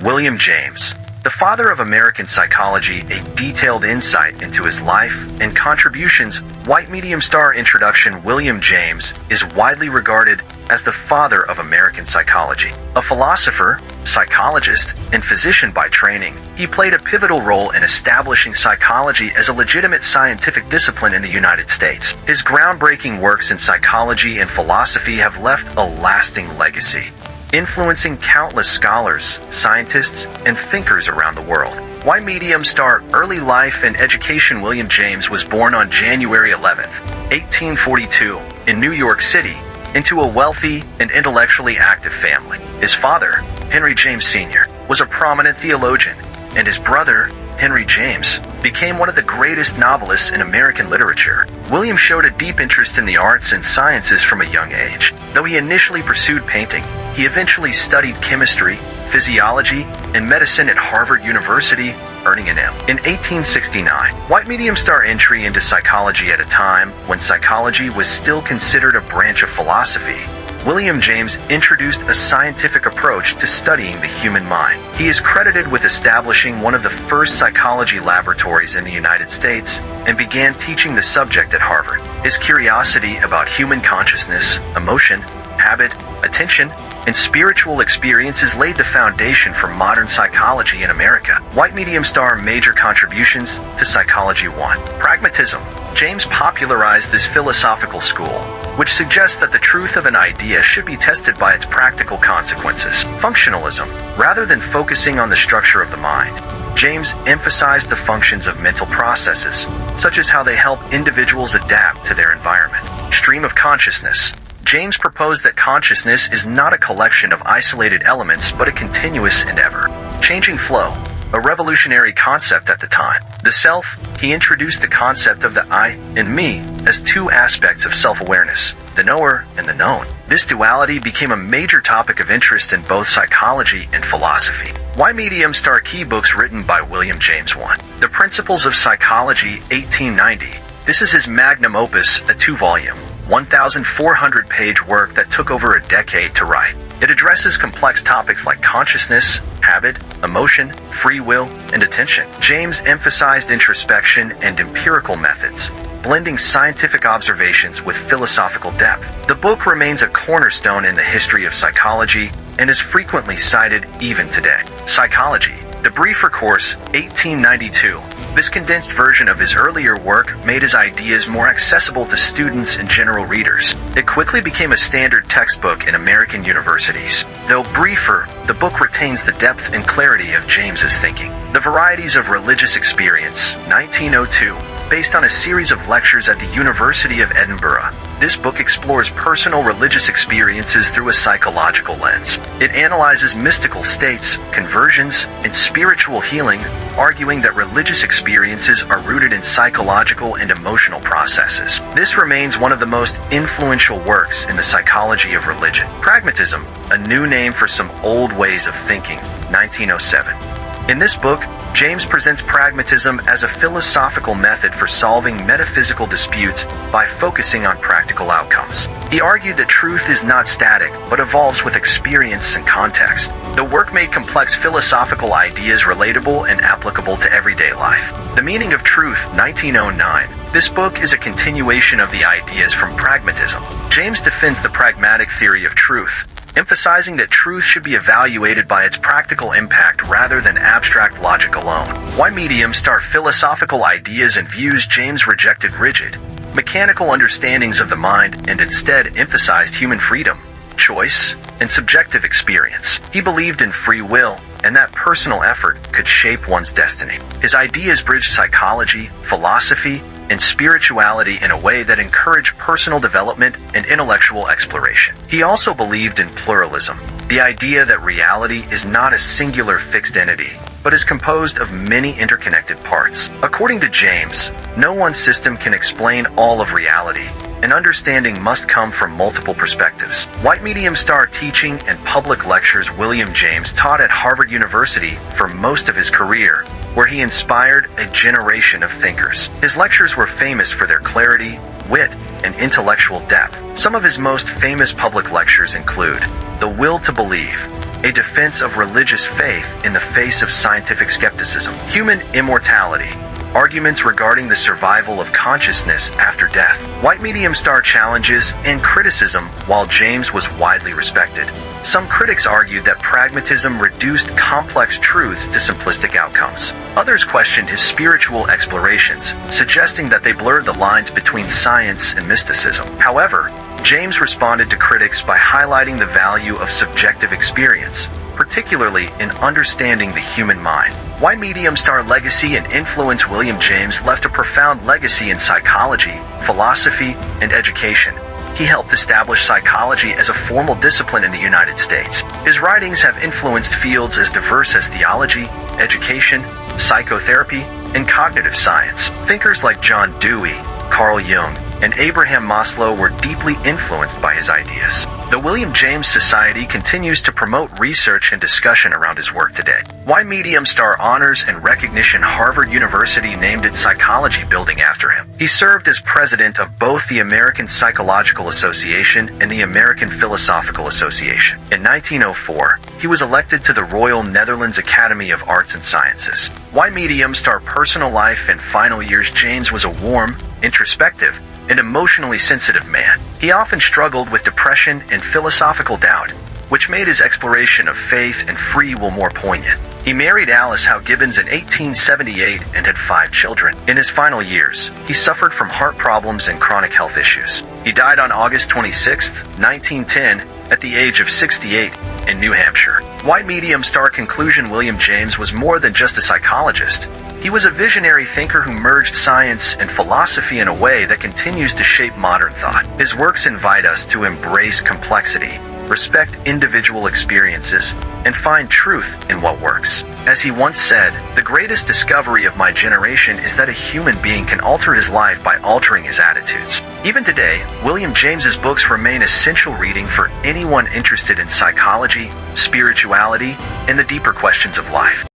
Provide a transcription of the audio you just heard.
William James, the father of American psychology, a detailed insight into his life and contributions. White medium star introduction. William James is widely regarded as the father of American psychology. A philosopher, psychologist, and physician by training, he played a pivotal role in establishing psychology as a legitimate scientific discipline in the United States. His groundbreaking works in psychology and philosophy have left a lasting legacy, influencing countless scholars, scientists, and thinkers around the world. White medium star early life and education. William James was born on January 11, 1842, in New York City, into a wealthy and intellectually active family. His father, Henry James Sr., was a prominent theologian, and his brother, Henry James, became one of the greatest novelists in American literature. William showed a deep interest in the arts and sciences from a young age. Though he initially pursued painting, he eventually studied chemistry, physiology, and medicine at Harvard University, earning an M. In 1869, white medium star entry into psychology at a time when psychology was still considered a branch of philosophy. William James introduced a scientific approach to studying the human mind. He is credited with establishing one of the first psychology laboratories in the United States and began teaching the subject at Harvard. His curiosity about human consciousness, emotion, habit, attention, and spiritual experiences laid the foundation for modern psychology in America. White medium star major contributions to psychology. 1. Pragmatism. James popularized this philosophical school, which suggests that the truth of an idea should be tested by its practical consequences. Functionalism. Rather than focusing on the structure of the mind, James emphasized the functions of mental processes, such as how they help individuals adapt to their environment. Stream of consciousness. James proposed that consciousness is not a collection of isolated elements but a continuous endeavor. Changing flow, a revolutionary concept at the time. The self, he introduced the concept of the I and me as two aspects of self-awareness, the knower and the known. This duality became a major topic of interest in both psychology and philosophy. White medium star key books written by William James. 1. The Principles of Psychology, 1890. This is his magnum opus, a 2-volume, 1,400-page work that took over a decade to write. It addresses complex topics like consciousness, habit, emotion, free will, and attention. James emphasized introspection and empirical methods, blending scientific observations with philosophical depth. The book remains a cornerstone in the history of psychology and is frequently cited even today. Psychology, the Briefer Course, 1892. This condensed version of his earlier work made his ideas more accessible to students and general readers. It quickly became a standard textbook in American universities. Though briefer, the book retains the depth and clarity of James's thinking. The Varieties of Religious Experience, 1902. Based on a series of lectures at the University of Edinburgh, this book explores personal religious experiences through a psychological lens. It analyzes mystical states, conversions, and spiritual healing, arguing that religious experiences are rooted in psychological and emotional processes. This remains one of the most influential works in the psychology of religion. Pragmatism, a new name for some old ways of thinking, 1907. In this book, James presents pragmatism as a philosophical method for solving metaphysical disputes by focusing on practical outcomes. He argued that truth is not static, but evolves with experience and context. The work made complex philosophical ideas relatable and applicable to everyday life. The Meaning of Truth, 1909. This book is a continuation of the ideas from pragmatism. James defends the pragmatic theory of truth, emphasizing that truth should be evaluated by its practical impact rather than abstract logic alone. White medium star philosophical ideas and views. James rejected rigid, mechanical understandings of the mind and instead emphasized human freedom, choice, and subjective experience. He believed in free will and that personal effort could shape one's destiny. His ideas bridged psychology, philosophy, and spirituality in a way that encouraged personal development and intellectual exploration. He also believed in pluralism, the idea that reality is not a singular fixed entity, but is composed of many interconnected parts. According to James, no one system can explain all of reality, and understanding must come from multiple perspectives. White medium star teaching and public lectures. William James taught at Harvard University for most of his career, where he inspired a generation of thinkers. His lectures were famous for their clarity, wit, and intellectual depth. Some of his most famous public lectures include The Will to Believe, a defense of religious faith in the face of scientific skepticism. Human immortality, arguments regarding the survival of consciousness after death. White medium star challenges and criticism. While James was widely respected, some critics argued that pragmatism reduced complex truths to simplistic outcomes. Others questioned his spiritual explorations, suggesting that they blurred the lines between science and mysticism. However, James responded to critics by highlighting the value of subjective experience, particularly in understanding the human mind. White medium star legacy and influence. William James left a profound legacy in psychology, philosophy, and education. He helped establish psychology as a formal discipline in the United States. His writings have influenced fields as diverse as theology, education, psychotherapy, and cognitive science. Thinkers like John Dewey, Carl Jung, and Abraham Maslow were deeply influenced by his ideas. The William James Society continues to promote research and discussion around his work today. White medium star honors and recognition. Harvard University named its psychology building after him. He served as president of both the American Psychological Association and the American Philosophical Association. In 1904, he was elected to the Royal Netherlands Academy of Arts and Sciences. White medium star personal life and final years. James was a warm, introspective, and emotionally sensitive man. He often struggled with depression and philosophical doubt, which made his exploration of faith and free will more poignant. He married Alice Howe Gibbons in 1878 and had 5 children. In his final years, he suffered from heart problems and chronic health issues. He died on August 26, 1910, at the age of 68 in New Hampshire. White medium star conclusion. William James was more than just a psychologist. He was a visionary thinker who merged science and philosophy in a way that continues to shape modern thought. His works invite us to embrace complexity, respect individual experiences, and find truth in what works. As he once said, "The greatest discovery of my generation is that a human being can alter his life by altering his attitudes." Even today, William James's books remain essential reading for anyone interested in psychology, spirituality, and the deeper questions of life.